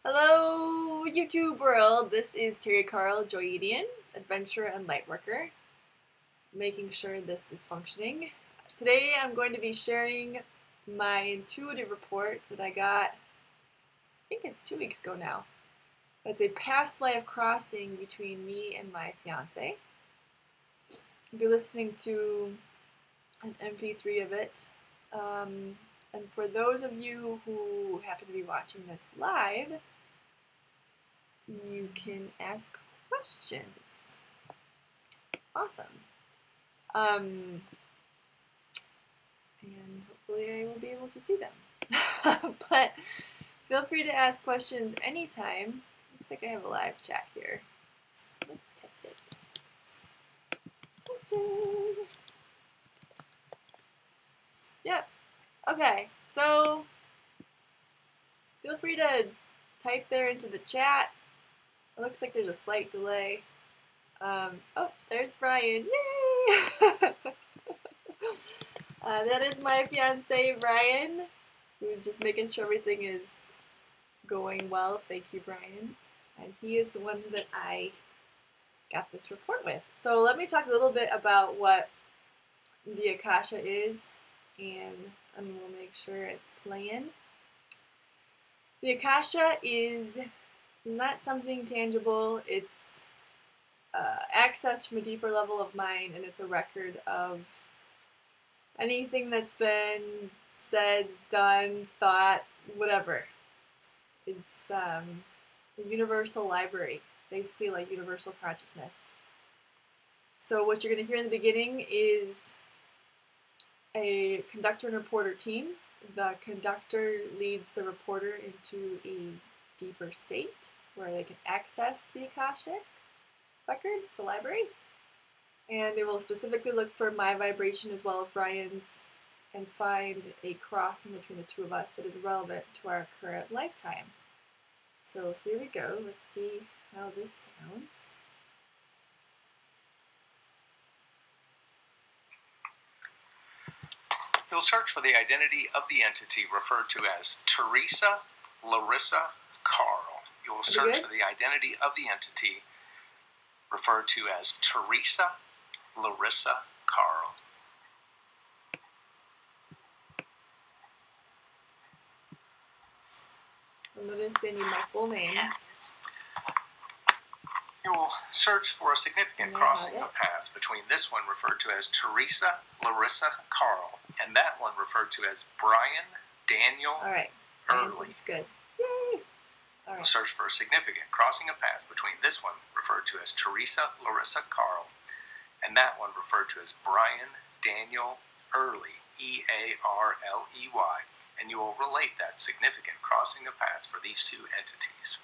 Hello, YouTube world. This is Teri Joyedian, adventurer and lightworker, making sure this is functioning. Today I'm going to be sharing my intuitive report that I got, I think it's 2 weeks ago now. It's a past life crossing between me and my fiance. I'll be listening to an MP3 of it. And for those of you who happen to be watching this live, you can ask questions. Awesome. And hopefully I will be able to see them. But feel free to ask questions anytime. Looks like I have a live chat here. Let's test it. Ta-da. Yep. Okay, so feel free to type there into the chat. It looks like there's a slight delay. Oh, there's Brian. Yay! That is my fiance, Brian, who's just making sure everything is going well. Thank you, Brian. And he is the one that I got this report with. So let me talk a little bit about what the Akasha is, and we'll make sure it's playing. The Akasha is not something tangible. It's access from a deeper level of mind, and it's a record of anything that's been said, done, thought, whatever. It's a universal library, basically like universal consciousness. So what you're going to hear in the beginning is a conductor and reporter team. The conductor leads the reporter into a deeper state where they can access the Akashic records, the library, and they will specifically look for my vibration as well as Brian's and find a crossing between the two of us that is relevant to our current lifetime. So here we go. Let's see how this sounds. You'll search for the identity of the entity referred to as Teresa Larissa Carl. You will search for the identity of the entity referred to as Teresa Larissa Carl. I'm understanding my full name. You will search for a significant crossing of paths between this one referred to as Teresa Larissa Carl and that one referred to as Brian Daniel Early. Good. Yay! All right. You'll search for a significant crossing of paths between this one referred to as Teresa Larissa Carl and that one referred to as Brian Daniel Early, E-A-R-L-E-Y, and you will relate that significant crossing of paths for these two entities.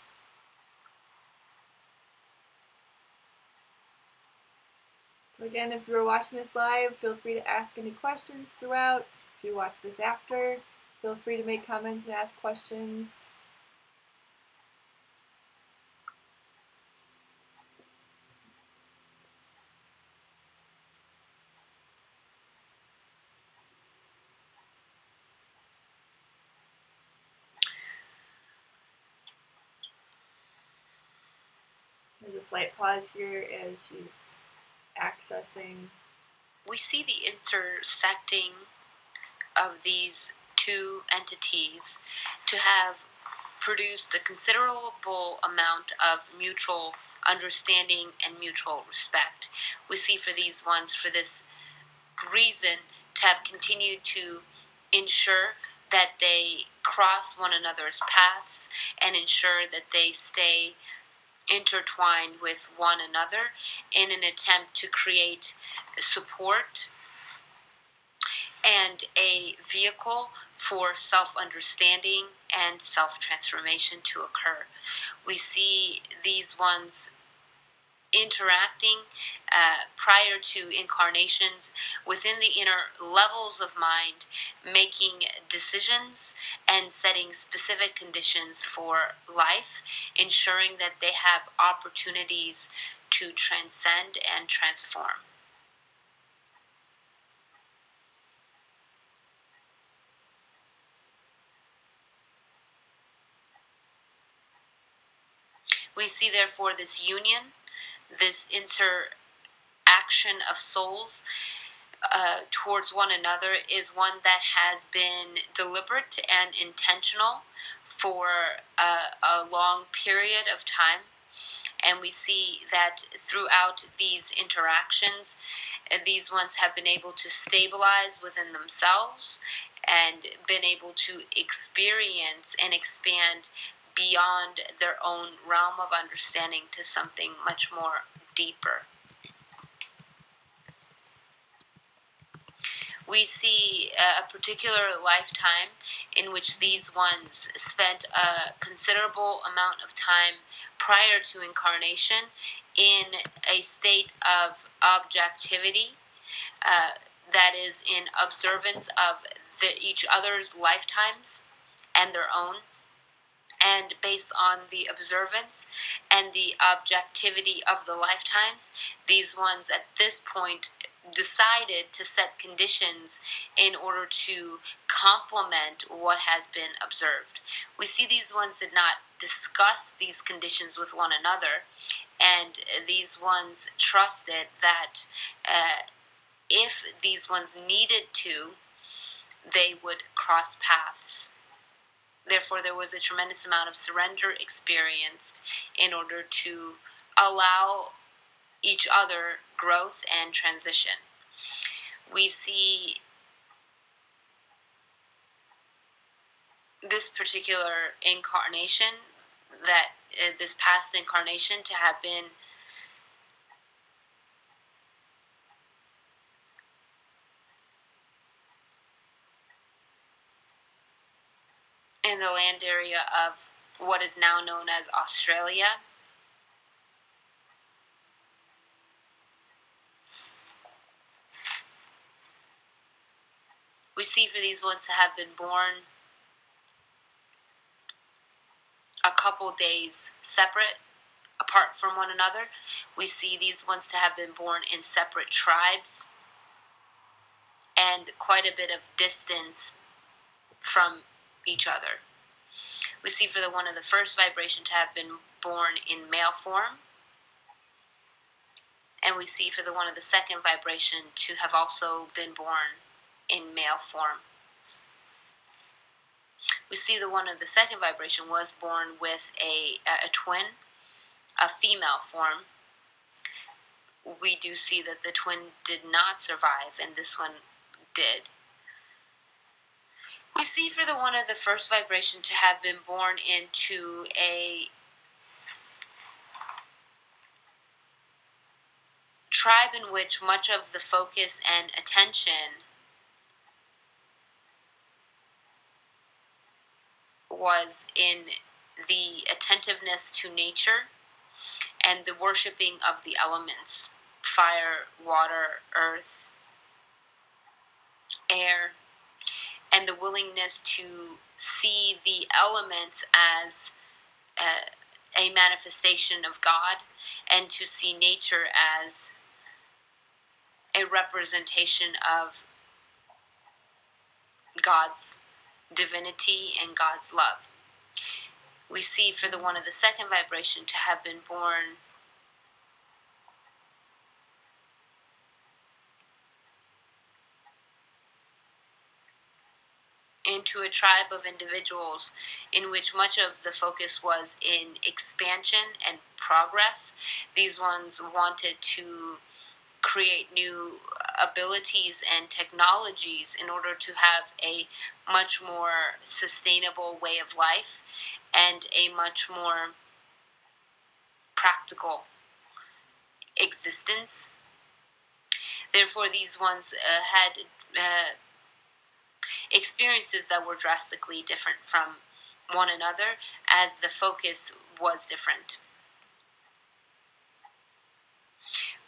So again, if you're watching this live, feel free to ask any questions throughout. If you watch this after, feel free to make comments and ask questions. There's a slight pause here as she's accessing. We see the intersecting of these two entities to have produced a considerable amount of mutual understanding and mutual respect. We see for these ones, for this reason, to have continued to ensure that they cross one another's paths and ensure that they stay intertwined with one another in an attempt to create support and a vehicle for self-understanding and self-transformation to occur. We see these ones interacting prior to incarnations within the inner levels of mind, making decisions and setting specific conditions for life, ensuring that they have opportunities to transcend and transform. We see, therefore, this union, this interaction of souls towards one another is one that has been deliberate and intentional for a long period of time. And we see that throughout these interactions, these ones have been able to stabilize within themselves and been able to experience and expand beyond their own realm of understanding to something much more deeper. We see a particular lifetime in which these ones spent a considerable amount of time prior to incarnation in a state of objectivity, that is, in observance of each other's lifetimes and their own. And based on the observance and the objectivity of the lifetimes, these ones at this point decided to set conditions in order to complement what has been observed. We see these ones did not discuss these conditions with one another, and these ones trusted that if these ones needed to, they would cross paths. Therefore, there was a tremendous amount of surrender experienced in order to allow each other growth and transition. We see this particular incarnation, that this past incarnation, to have been in the land area of what is now known as Australia. We see for these ones to have been born a couple days separate, apart from one another. We see these ones to have been born in separate tribes and quite a bit of distance from each other. We see for the one of the first vibration to have been born in male form, and we see for the one of the second vibration to have also been born in male form. We see the one of the second vibration was born with a twin, a female form. We do see that the twin did not survive, and this one did. We see for the one of the first vibration to have been born into a tribe in which much of the focus and attention was in the attentiveness to nature and the worshiping of the elements: fire, water, earth, air, and the willingness to see the elements as a manifestation of God, and to see nature as a representation of God's divinity and God's love. We see for the one of the second vibration to have been born into a tribe of individuals in which much of the focus was in expansion and progress. These ones wanted to create new abilities and technologies in order to have a much more sustainable way of life and a much more practical existence. Therefore, these ones had experiences that were drastically different from one another, as the focus was different.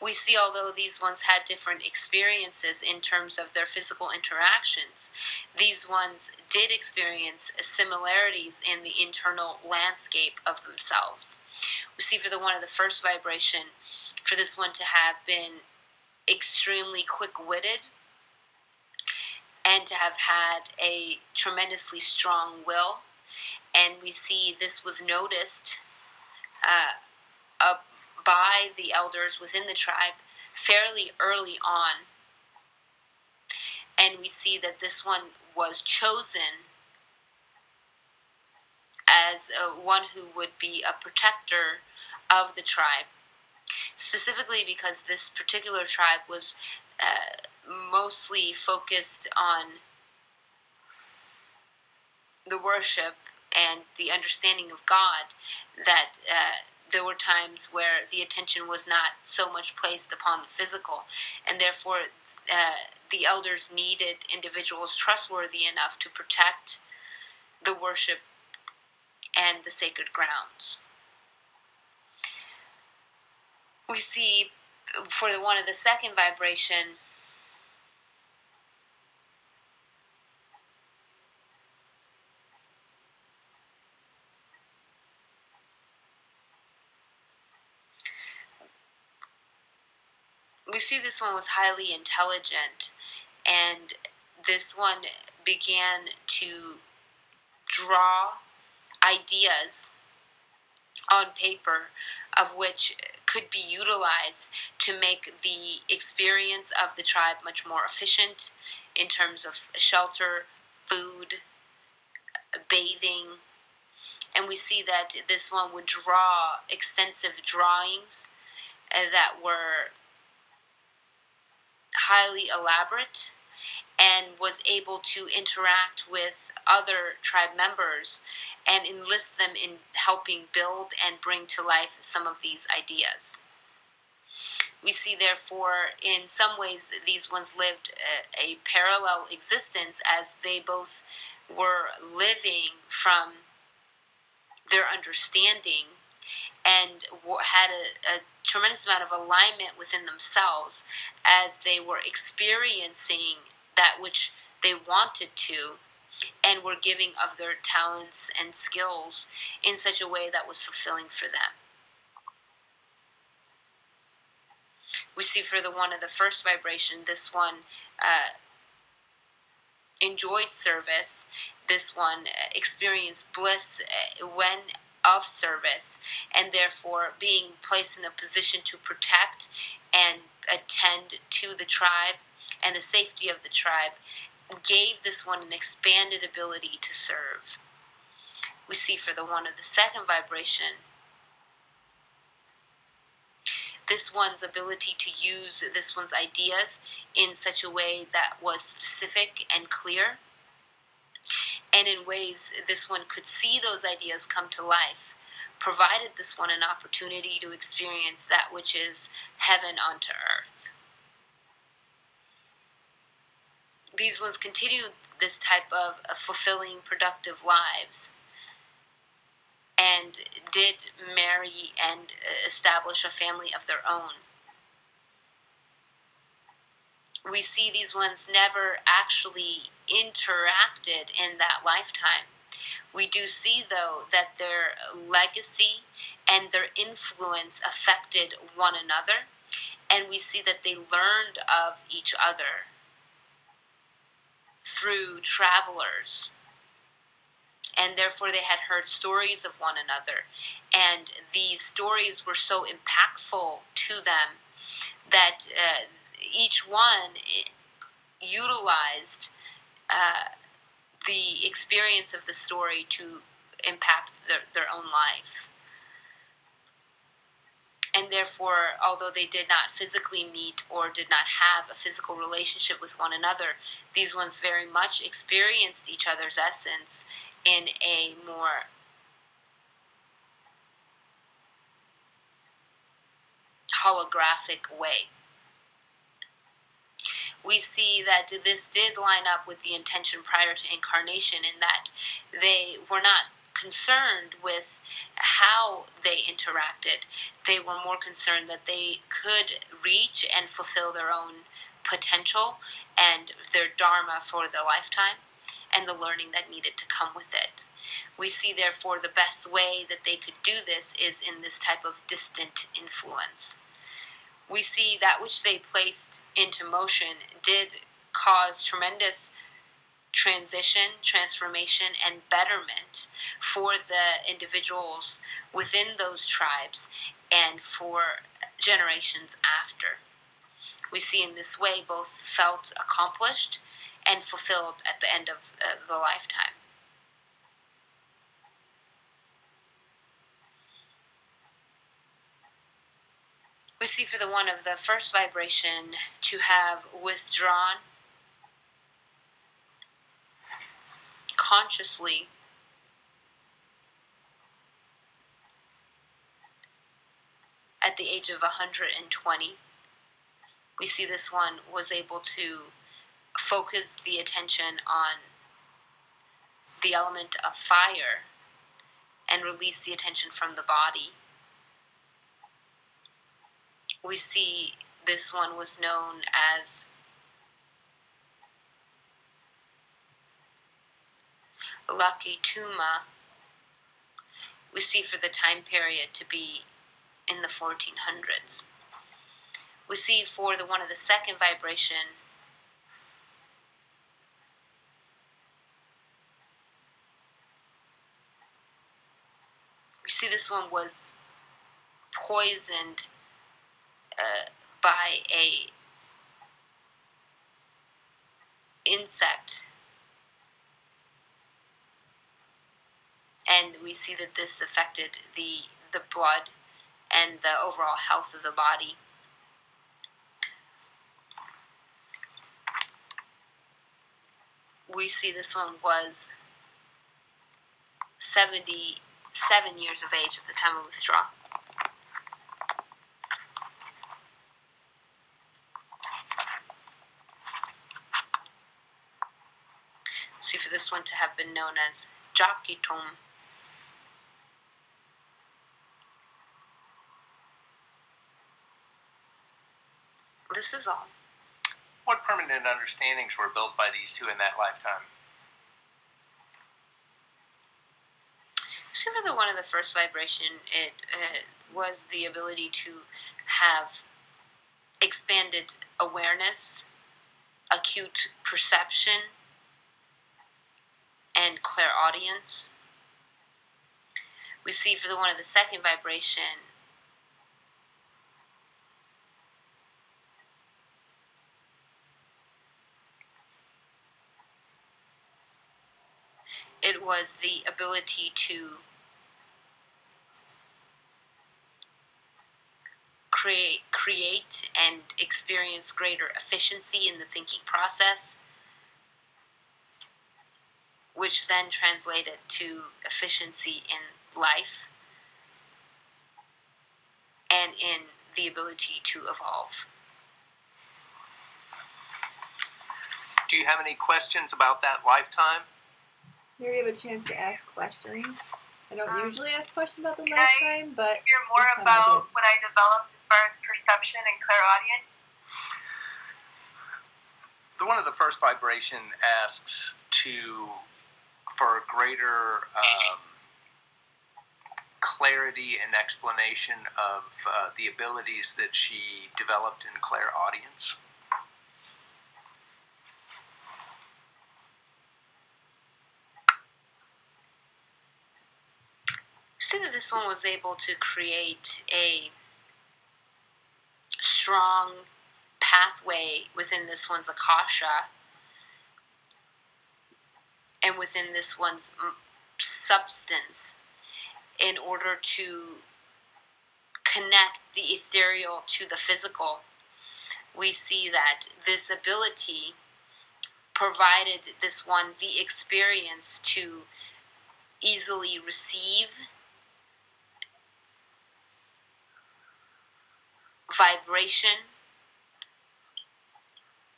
We see, although these ones had different experiences in terms of their physical interactions, these ones did experience similarities in the internal landscape of themselves. We see for the one of the first vibration, for this one to have been extremely quick-witted and to have had a tremendously strong will. And we see this was noticed by the elders within the tribe fairly early on. And we see that this one was chosen as one who would be a protector of the tribe, specifically because this particular tribe was mostly focused on the worship and the understanding of God, that there were times where the attention was not so much placed upon the physical, and therefore the elders needed individuals trustworthy enough to protect the worship and the sacred grounds. We see for one of the second vibration, we see this one was highly intelligent, and this one began to draw ideas on paper of which could be utilized to make the experience of the tribe much more efficient in terms of shelter, food, bathing. And we see that this one would draw extensive drawings that were highly elaborate, and was able to interact with other tribe members and enlist them in helping build and bring to life some of these ideas. We see, therefore, in some ways, these ones lived a parallel existence, as they both were living from their understanding and had a tremendous amount of alignment within themselves as they were experiencing that which they wanted to, and were giving of their talents and skills in such a way that was fulfilling for them. We see for the one of the first vibration, this one enjoyed service. This one experienced bliss when of service, and therefore being placed in a position to protect and attend to the tribe and the safety of the tribe gave this one an expanded ability to serve. We see for the one of the second vibration, this one's ability to use this one's ideas in such a way that was specific and clear, and in ways this one could see those ideas come to life, provided this one an opportunity to experience that which is heaven onto earth. These ones continued this type of fulfilling, productive lives, and did marry and establish a family of their own. We see these ones never actually interacted in that lifetime. We do see, though, that their legacy and their influence affected one another, and we see that they learned of each other through travelers, and therefore they had heard stories of one another, and these stories were so impactful to them that each one utilized the experience of the story to impact their own life. And therefore, although they did not physically meet or did not have a physical relationship with one another, these ones very much experienced each other's essence in a more holographic way. We see that this did line up with the intention prior to incarnation, in that they were not concerned with how they interacted. They were more concerned that they could reach and fulfill their own potential and their dharma for the lifetime, and the learning that needed to come with it. We see, therefore, the best way that they could do this is in this type of distant influence. We see that which they placed into motion did cause tremendous transition, transformation, and betterment for the individuals within those tribes and for generations after. We see in this way both felt accomplished and fulfilled at the end of the lifetime. We see for the one of the first vibration to have withdrawn consciously at the age of 120. We see this one was able to focus the attention on the element of fire and release the attention from the body. We see this one was known as Lucky Tuma. We see for the time period to be in the 1400s. We see for the one of the second vibration we see this one was poisoned by a insect, and we see that this affected the blood and the overall health of the body. We see this one was 77 years of age at the time of withdrawal. See for this one to have been known as Jakitum. This is all. What permanent understandings were built by these two in that lifetime? So for the one of the first vibration, it was the ability to have expanded awareness, acute perception, and clairaudience. We see for the one of the second vibration, it was the ability to create and experience greater efficiency in the thinking process, which then translated to efficiency in life and in the ability to evolve. Do you have any questions about that lifetime? Here we have a chance to ask questions. I don't usually ask questions about the Can lifetime, but I hear more this time about what I developed as far as perception and clairaudience? The one of the first vibration asks for a greater clarity and explanation of the abilities that she developed in clairaudience. See that this one was able to create a strong pathway within this one's akasha and within this one's substance in order to connect the ethereal to the physical. We see that this ability provided this one the experience to easily receive vibration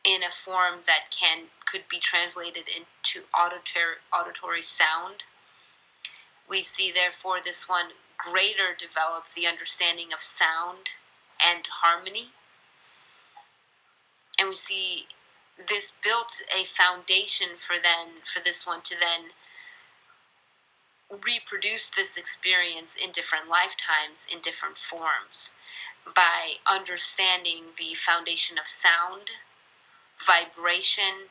in a form that could be translated into auditory sound. We see therefore this one greater develop the understanding of sound and harmony, and we see this built a foundation for this one to then reproduce this experience in different lifetimes in different forms by understanding the foundation of sound, vibration,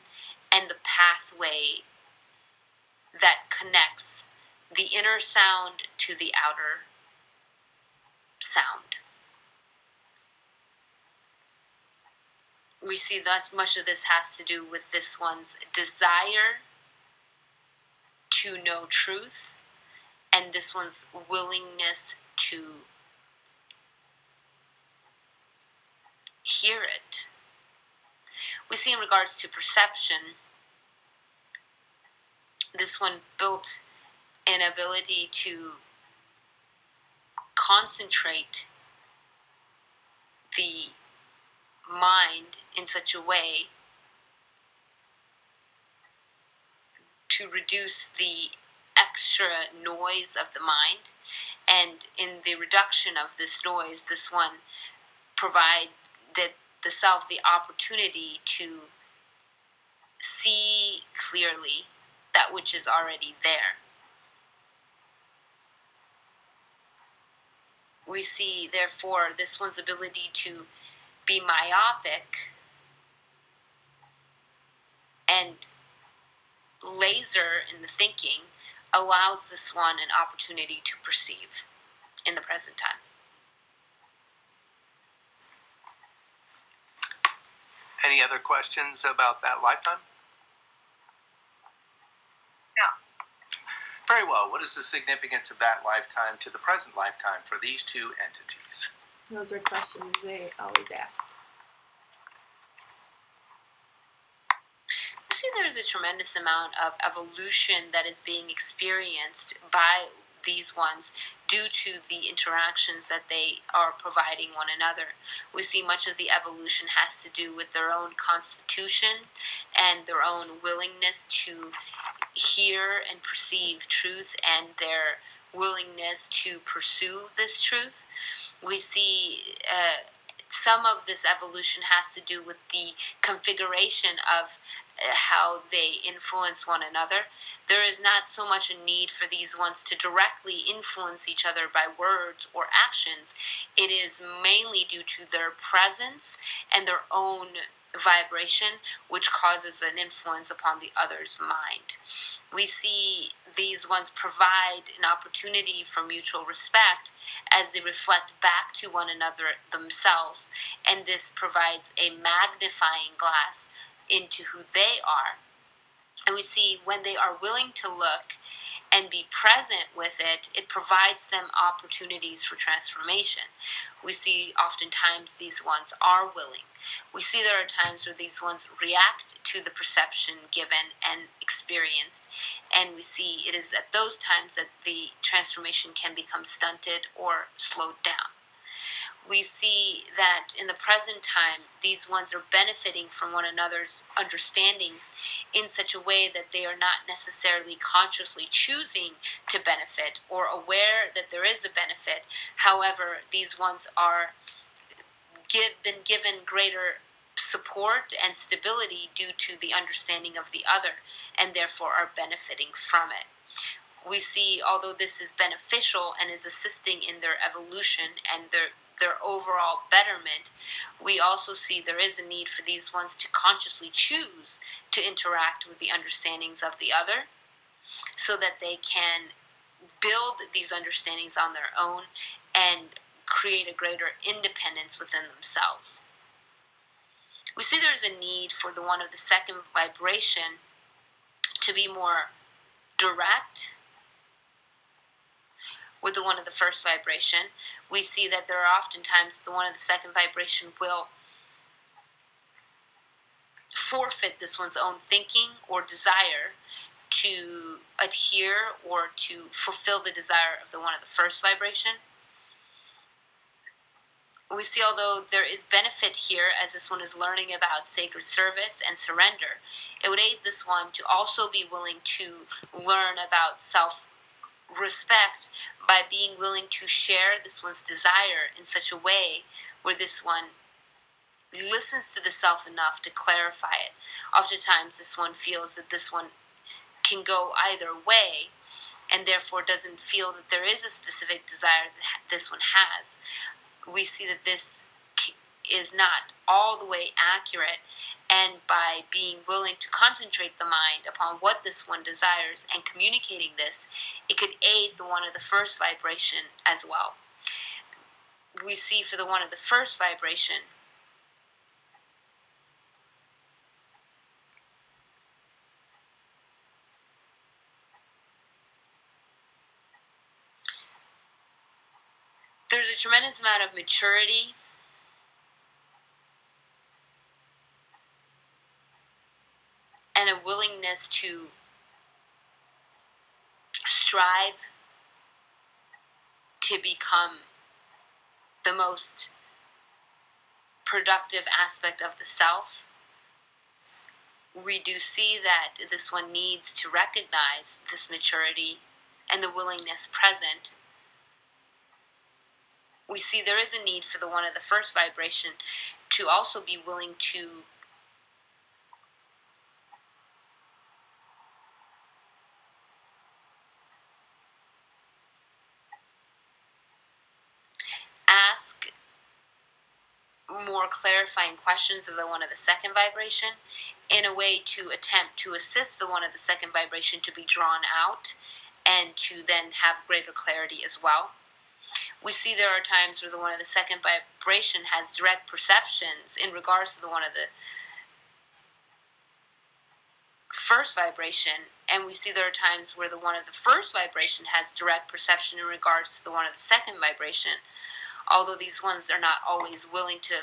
and the pathway that connects the inner sound to the outer sound. We see that much of this has to do with this one's desire to know truth and this one's willingness to hear it. We see in regards to perception, this one built an ability to concentrate the mind in such a way to reduce the extra noise of the mind, and in the reduction of this noise, this one provide the self the opportunity to see clearly that which is already there. We see, therefore, this one's ability to be myopic and laser in the thinking allows this one an opportunity to perceive in the present time. Any other questions about that lifetime? No. Very well. What is the significance of that lifetime to the present lifetime for these two entities? Those are questions they always ask. You see, there's a tremendous amount of evolution that is being experienced by these ones due to the interactions that they are providing one another. We see much of the evolution has to do with their own constitution and their own willingness to hear and perceive truth and their willingness to pursue this truth. We see some of this evolution has to do with the configuration of how they influence one another. There is not so much a need for these ones to directly influence each other by words or actions. It is mainly due to their presence and their own vibration, which causes an influence upon the other's mind. We see these ones provide an opportunity for mutual respect as they reflect back to one another themselves, and this provides a magnifying glass into who they are. And we see when they are willing to look and be present with it, it provides them opportunities for transformation. We see oftentimes these ones are willing. We see there are times where these ones react to the perception given and experienced, and we see it is at those times that the transformation can become stunted or slowed down. We see that in the present time, these ones are benefiting from one another's understandings in such a way that they are not necessarily consciously choosing to benefit or aware that there is a benefit. However, these ones are been given greater support and stability due to the understanding of the other, and therefore are benefiting from it. We see, although this is beneficial and is assisting in their evolution and their overall betterment, we also see there is a need for these ones to consciously choose to interact with the understandings of the other so that they can build these understandings on their own and create a greater independence within themselves. We see there's a need for the one of the second vibration to be more direct with the one of the first vibration. We see that there are oftentimes the one of the second vibration will forfeit this one's own thinking or desire to adhere or to fulfill the desire of the one of the first vibration. We see, although there is benefit here as this one is learning about sacred service and surrender, it would aid this one to also be willing to learn about self-respect by being willing to share this one's desire in such a way where this one listens to the self enough to clarify it. Oftentimes this one feels that this one can go either way and therefore doesn't feel that there is a specific desire that this one has. We see that this is not all the way accurate, and by being willing to concentrate the mind upon what this one desires and communicating this, it could aid the one of the first vibration as well. We see for the one of the first vibration, there's a tremendous amount of maturity and a willingness to strive to become the most productive aspect of the self. We do see that this one needs to recognize this maturity and the willingness present. We see there is a need for the one of the first vibration to also be willing to ask more clarifying questions of the one of the second vibration in a way to attempt to assist the one of the second vibration to be drawn out and to then have greater clarity as well. We see there are times where the one of the second vibration has direct perceptions in regards to the one of the first vibration, and we see there are times where the one of the first vibration has direct perception in regards to the one of the second vibration. Although these ones are not always willing to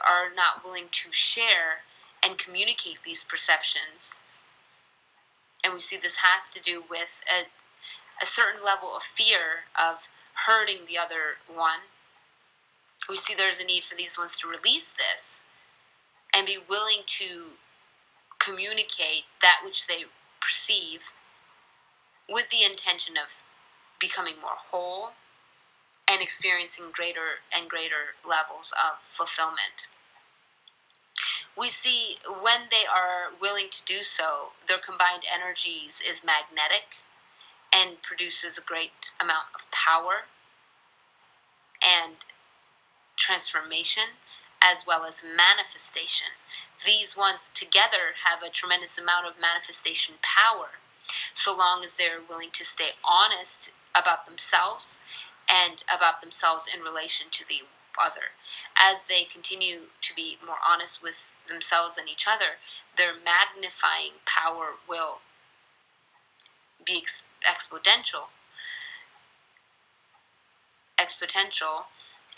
are not willing to share and communicate these perceptions. And we see this has to do with a certain level of fear of hurting the other one. We see there's a need for these ones to release this and be willing to communicate that which they perceive with the intention of becoming more whole and experiencing greater and greater levels of fulfillment. We see when they are willing to do so, their combined energies is magnetic and produces a great amount of power and transformation as well as manifestation. These ones together have a tremendous amount of manifestation power, so long as they're willing to stay honest about themselves and about themselves in relation to the other. As they continue to be more honest with themselves and each other, their magnifying power will be exponential,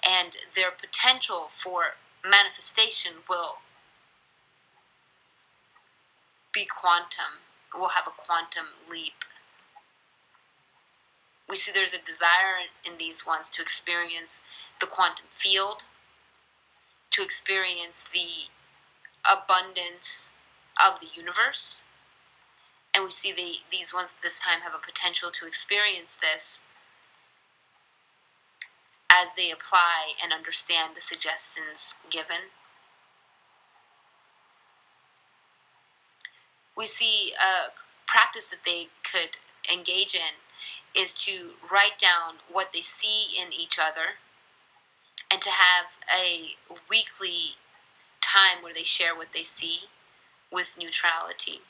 and their potential for manifestation will be quantum, will have a quantum leap. We see there's a desire in these ones to experience the quantum field, to experience the abundance of the universe. And we see these ones this time have a potential to experience this as they apply and understand the suggestions given. We see a practice that they could engage in is to write down what they see in each other and to have a weekly time where they share what they see with neutrality.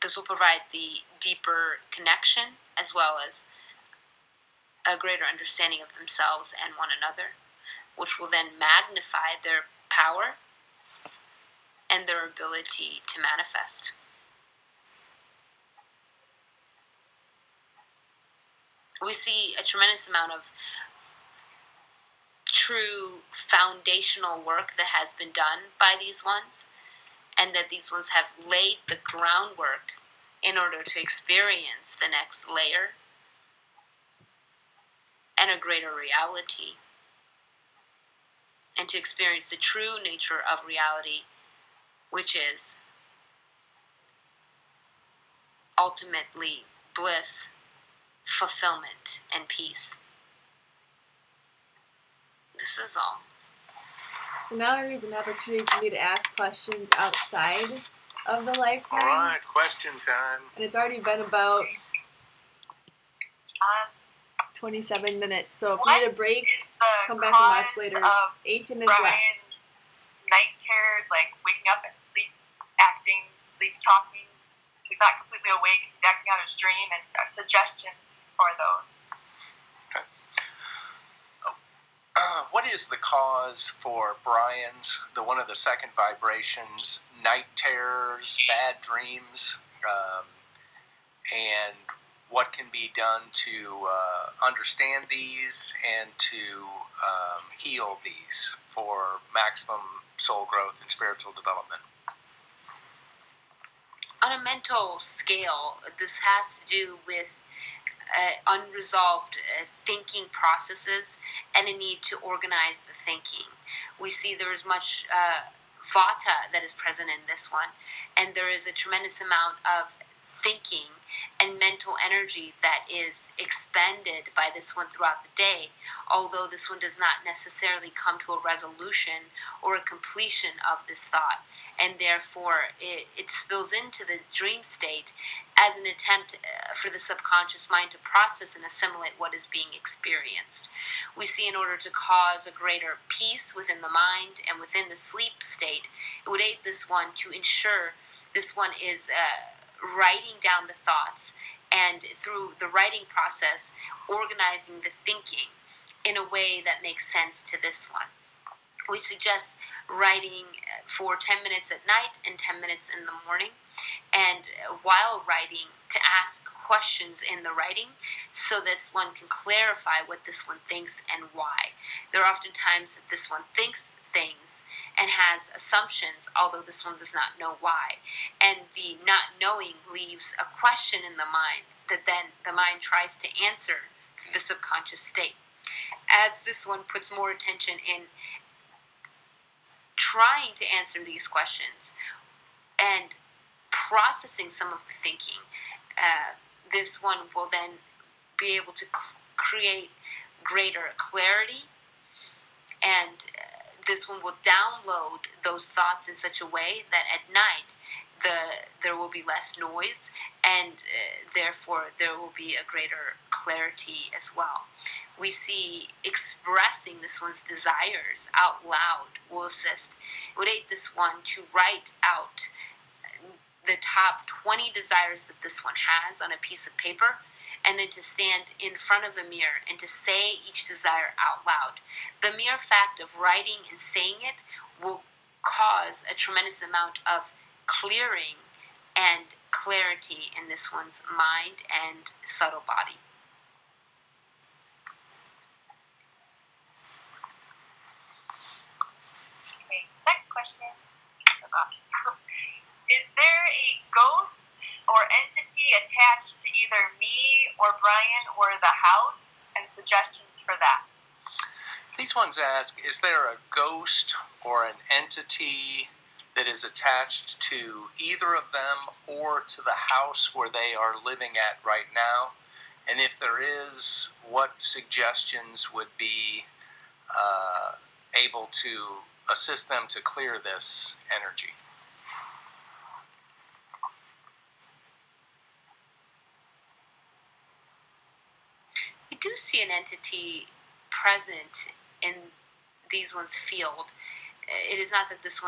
This will provide the deeper connection as well as a greater understanding of themselves and one another, which will then magnify their power and their ability to manifest. We see a tremendous amount of true foundational work that has been done by these ones, and that these ones have laid the groundwork in order to experience the next layer and a greater reality, and to experience the true nature of reality, which is ultimately bliss, fulfillment, and peace. This is all. So now there is an opportunity for me to ask questions outside of the lifetime. All right, question time. And it's already been about 27 minutes. So if you What need a break, is just the come back and watch cause later. of 18 minutes left. Brian's night terrors, like waking up and sleep acting, sleep talking? He's not completely awake, he's acting out his dream, and suggestions for those. What is the cause for Brian's, one of the second vibrations, night terrors, bad dreams, and what can be done to understand these and to heal these for maximum soul growth and spiritual development? On a mental scale, this has to do with unresolved thinking processes and a need to organize the thinking. We see there is much vata that is present in this one, and there is a tremendous amount of thinking and mental energy that is expended by this one throughout the day, although this one does not necessarily come to a resolution or a completion of this thought, and therefore it spills into the dream state as an attempt for the subconscious mind to process and assimilate what is being experienced. We see in order to cause a greater peace within the mind and within the sleep state, it would aid this one to ensure this one is writing down the thoughts, and through the writing process, organizing the thinking in a way that makes sense to this one. We suggest writing for 10 minutes at night and 10 minutes in the morning, and while writing, to ask questions in the writing so this one can clarify what this one thinks and why. There are often times that this one thinks things and has assumptions, although this one does not know why. And the not knowing leaves a question in the mind that then the mind tries to answer through the subconscious state. As this one puts more attention in trying to answer these questions and processing some of the thinking, this one will then be able to create greater clarity, and this one will download those thoughts in such a way that at night there will be less noise, and therefore there will be a greater clarity as well. We see expressing this one's desires out loud will assist. It would aid this one to write out the top 20 desires that this one has on a piece of paper, and then to stand in front of the mirror and to say each desire out loud. The mere fact of writing and saying it will cause a tremendous amount of clearing and clarity in this one's mind and subtle body. Okay, next question. Is there a ghost or entity attached to either me or Brian or the house, and suggestions for that? These ones ask, is there a ghost or an entity that is attached to either of them or to the house where they are living at right now? And if there is, what suggestions would be able to assist them to clear this energy? We do see an entity present in these one's field. It is not that this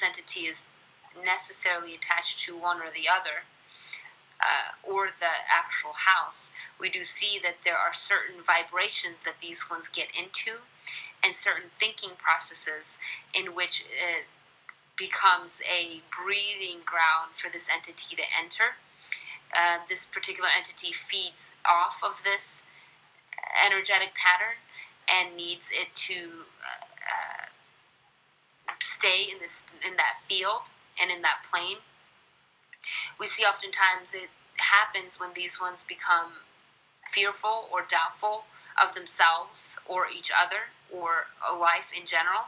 entity is necessarily attached to one or the other, or the actual house. We do see that there are certain vibrations that these ones get into, and certain thinking processes in which it becomes a breathing ground for this entity to enter. This particular entity feeds off of this energetic pattern and needs it to stay in that field and in that plane. We see oftentimes it happens when these ones become fearful or doubtful of themselves or each other or life in general.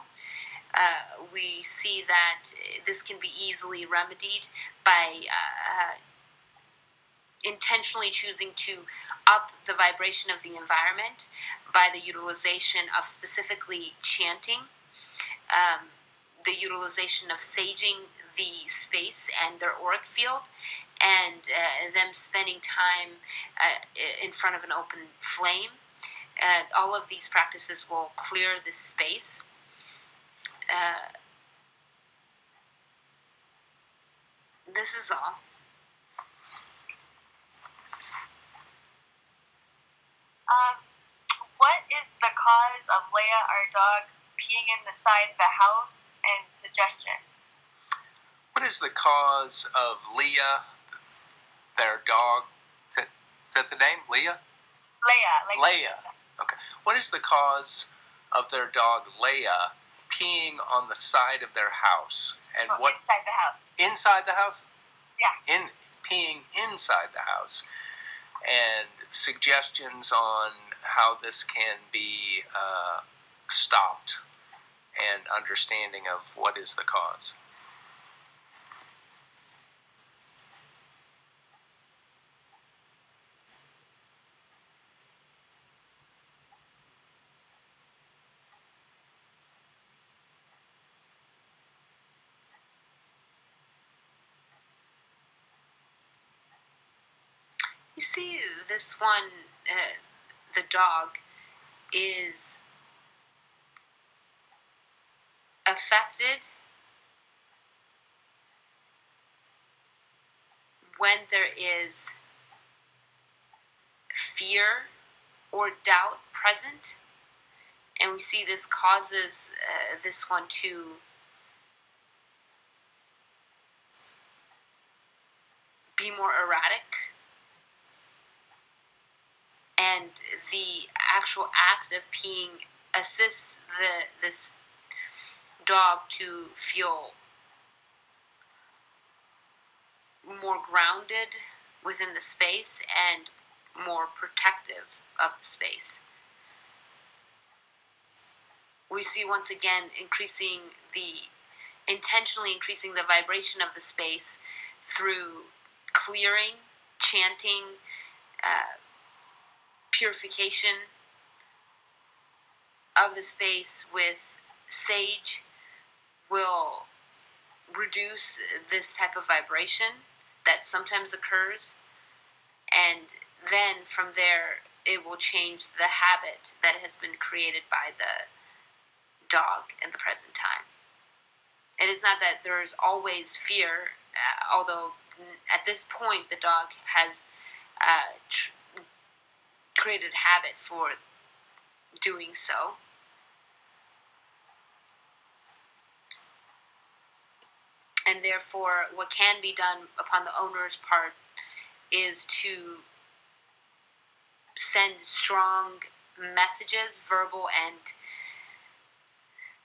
We see that this can be easily remedied by intentionally choosing to up the vibration of the environment by the utilization of specifically chanting, the utilization of saging the space and their auric field, and them spending time in front of an open flame. All of these practices will clear this space. This is all. What is the cause of Leia, our dog, peeing in the side of the house, and suggestions? What is the cause of Leah, their dog? Is that the name? Leah? Leia. Okay. What is the cause of their dog Leia peeing on the side of their house? And what? Inside the house. Inside the house? Yeah. Peeing inside the house. And suggestions on how this can be stopped, and understanding of what is the cause. You see, this one, the dog, is affected when there is fear or doubt present, and we see this causes this one to be more erratic, and the actual act of peeing assists this dog to feel more grounded within the space and more protective of the space. We see once again intentionally increasing the vibration of the space through clearing, chanting, purification of the space with sage will reduce this type of vibration that sometimes occurs, and then from there it will change the habit that has been created by the dog in the present time. It is not that there is always fear, although at this point the dog has created a habit for doing so. And therefore, what can be done upon the owner's part is to send strong messages, verbal and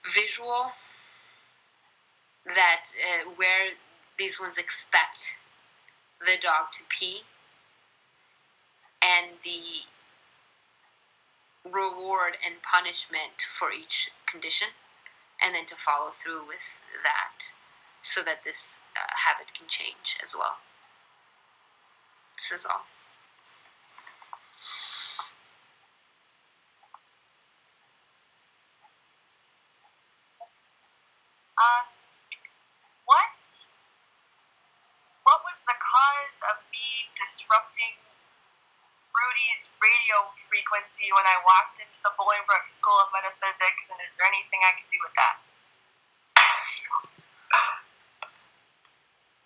visual, that where these ones expect the dog to pee, and the reward and punishment for each condition, and then to follow through with that so that this habit can change as well. This is all. What was the cause of me disrupting Rudy's radio frequency when I walked into the Bolingbroke School of Metaphysics, and is there anything I can do with that?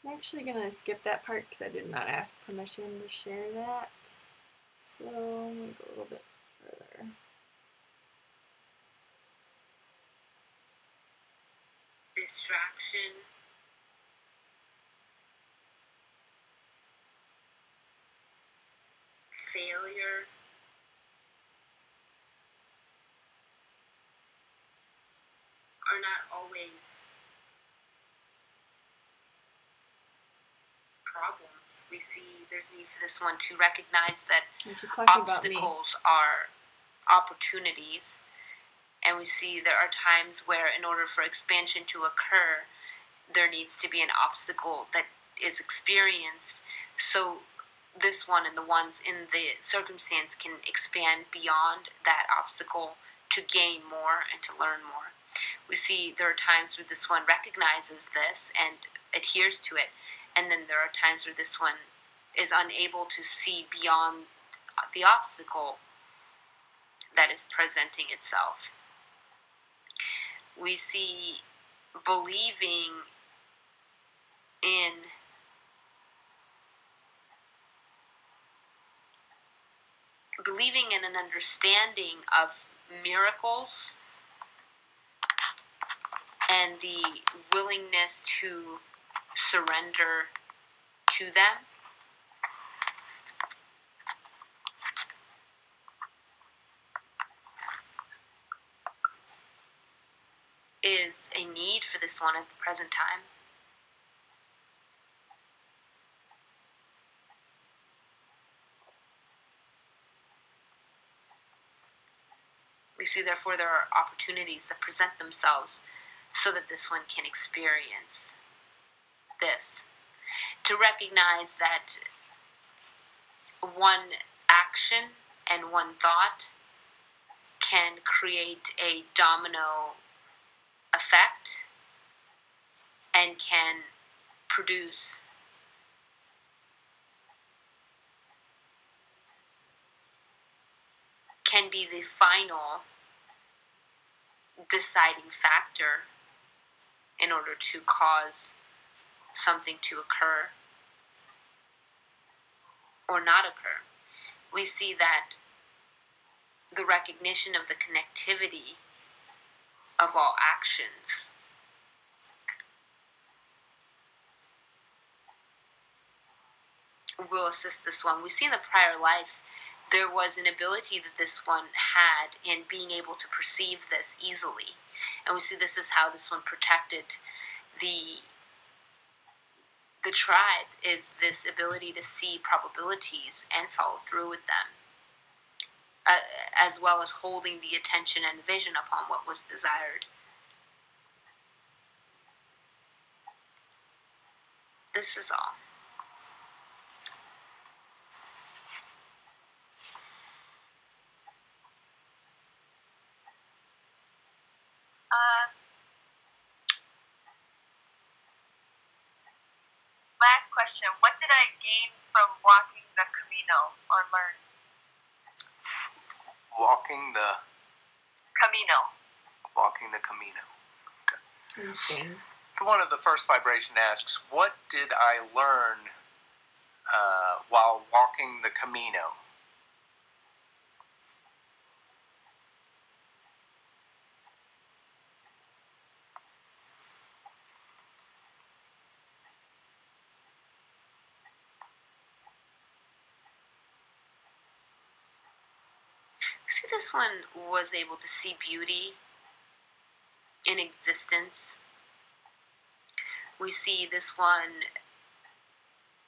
I'm actually going to skip that part because I did not ask permission to share that. So I'm going to go a little bit further. Distraction, failure, are not always problems. We see there's a need for this one to recognize that obstacles are opportunities, and we see there are times where in order for expansion to occur, there needs to be an obstacle that is experienced, so this one and the ones in the circumstance can expand beyond that obstacle to gain more and to learn more. We see there are times where this one recognizes this and adheres to it, And then there are times where this one is unable to see beyond the obstacle that is presenting itself. We see believing in an understanding of miracles and the willingness to surrender to them. Is a need for this one at the present time. We see, therefore, there are opportunities that present themselves so that this one can experience this. To recognize that one action and one thought can create a domino effect and can produce can be the final deciding factor in order to cause something to occur or not occur. We see that the recognition of the connectivity of all actions will assist this one. We see in the prior life there was an ability that this one had in being able to perceive this easily. And we see this is how this one protected the tribe, is this ability to see probabilities and follow through with them, as well as holding the attention and vision upon what was desired. This is all. Last question. What did I gain from walking the Camino or learn? Walking the Camino. Okay. Interesting. One of the first vibration asks, what did I learn while walking the Camino? See, this one was able to see beauty in existence. We see this one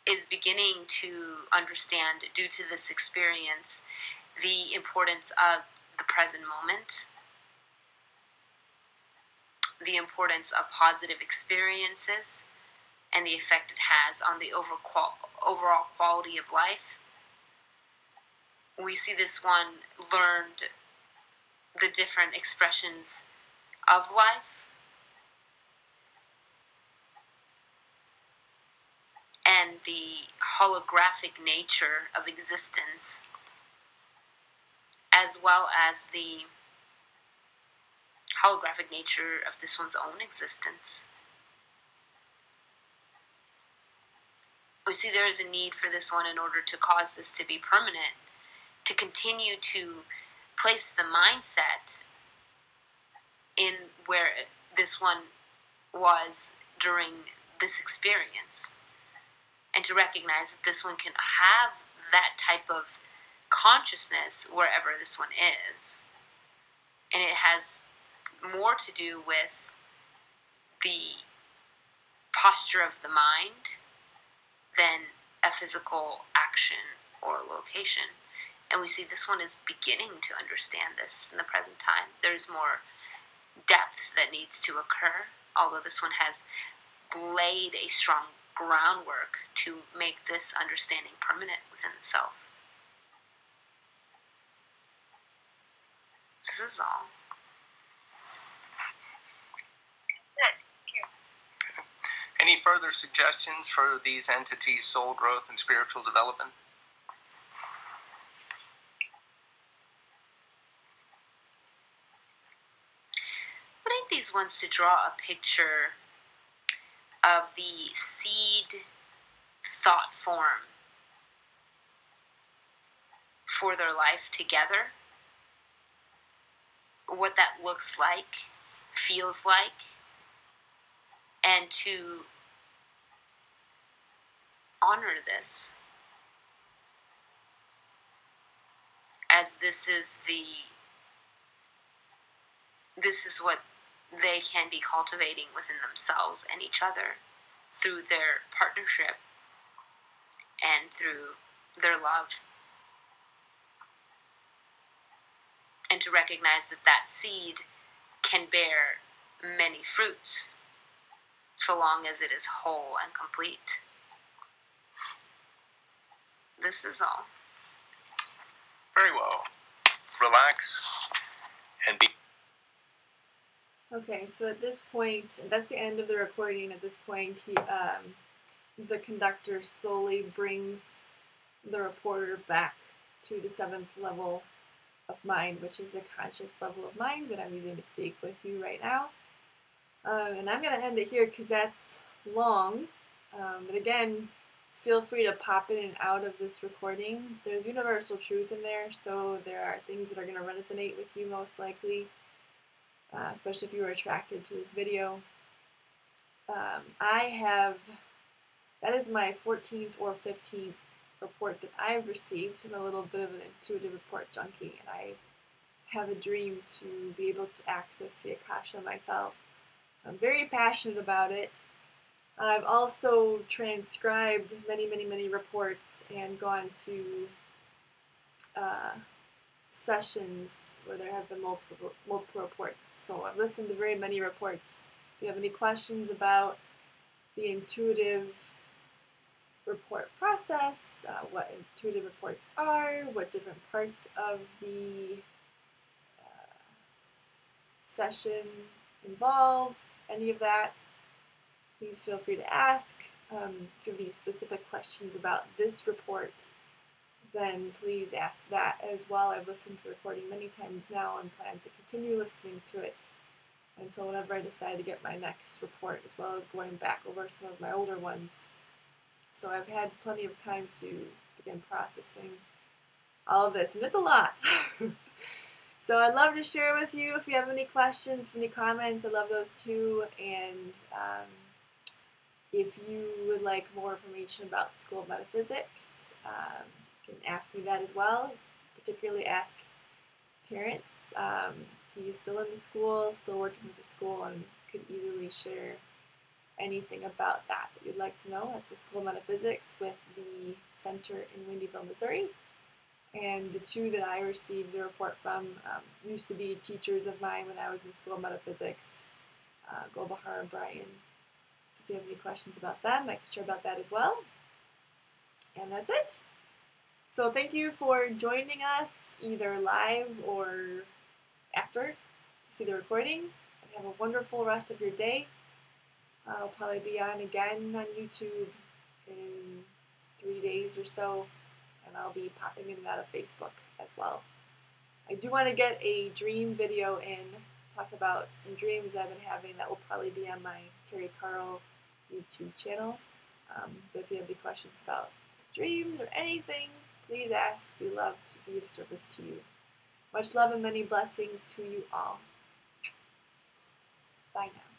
is beginning to understand, due to this experience, the importance of the present moment, the importance of positive experiences, and the effect it has on the overall quality of life. We see this one learned the different expressions of life and the holographic nature of existence, as well as the holographic nature of this one's own existence. We see there is a need for this one in order to cause this to be permanent, to continue to place the mindset in where this one was during this experience, and to recognize that this one can have that type of consciousness wherever this one is. And it has more to do with the posture of the mind than a physical action or location. And we see this one is beginning to understand this in the present time. There's more depth that needs to occur, although this one has laid a strong groundwork to make this understanding permanent within the self. This is all. Any further suggestions for these entities' soul growth and spiritual development? Would like these ones to draw a picture of the seed thought form for their life together, what that looks like, feels like, and to honor this as this is what they can be cultivating within themselves and each other through their partnership and through their love. And to recognize that that seed can bear many fruits so long as it is whole and complete. This is all. Very well. Relax and be. Okay, so at this point, that's the end of the recording. At this point, the conductor slowly brings the reporter back to the 7th level of mind, which is the conscious level of mind that I'm using to speak with you right now. And I'm going to end it here because that's long. But again, feel free to pop in and out of this recording. There's universal truth in there, so there are things that are going to resonate with you most likely, especially if you were attracted to this video. That is my 14th or 15th report that I've received. I'm a little bit of an intuitive report junkie, and I have a dream to be able to access the Akasha myself. So I'm very passionate about it. I've also transcribed many, many, many reports and gone to sessions where there have been multiple reports. So I've listened to very many reports. If you have any questions about the intuitive report process, what intuitive reports are, what different parts of the session involve, any of that, please feel free to ask. If you have any specific questions about this report, then please ask that as well. I've listened to the recording many times now and plan to continue listening to it until whenever I decide to get my next report, as well as going back over some of my older ones. So I've had plenty of time to begin processing all of this, and it's a lot. So I'd love to share with you if you have any questions, any comments. I love those too. And if you would like more information about the School of Metaphysics, you can ask me that as well. Particularly ask Terrence. He's still in the school, still working with the school, and could easily share anything about that you'd like to know. That's the School of Metaphysics with the center in Windyville, Missouri. And the two that I received the report from used to be teachers of mine when I was in the School of Metaphysics, Golbahar and Brian. So if you have any questions about them, I can share about that as well. And that's it. So thank you for joining us either live or after to see the recording. And have a wonderful rest of your day. I'll probably be on again on YouTube in 3 days or so, and I'll be popping in and out of Facebook as well. I do want to get a dream video in, talk about some dreams I've been having. That will probably be on my Teri Carl YouTube channel. But if you have any questions about dreams or anything, please ask. We love to be of service to you. Much love and many blessings to you all. Bye now.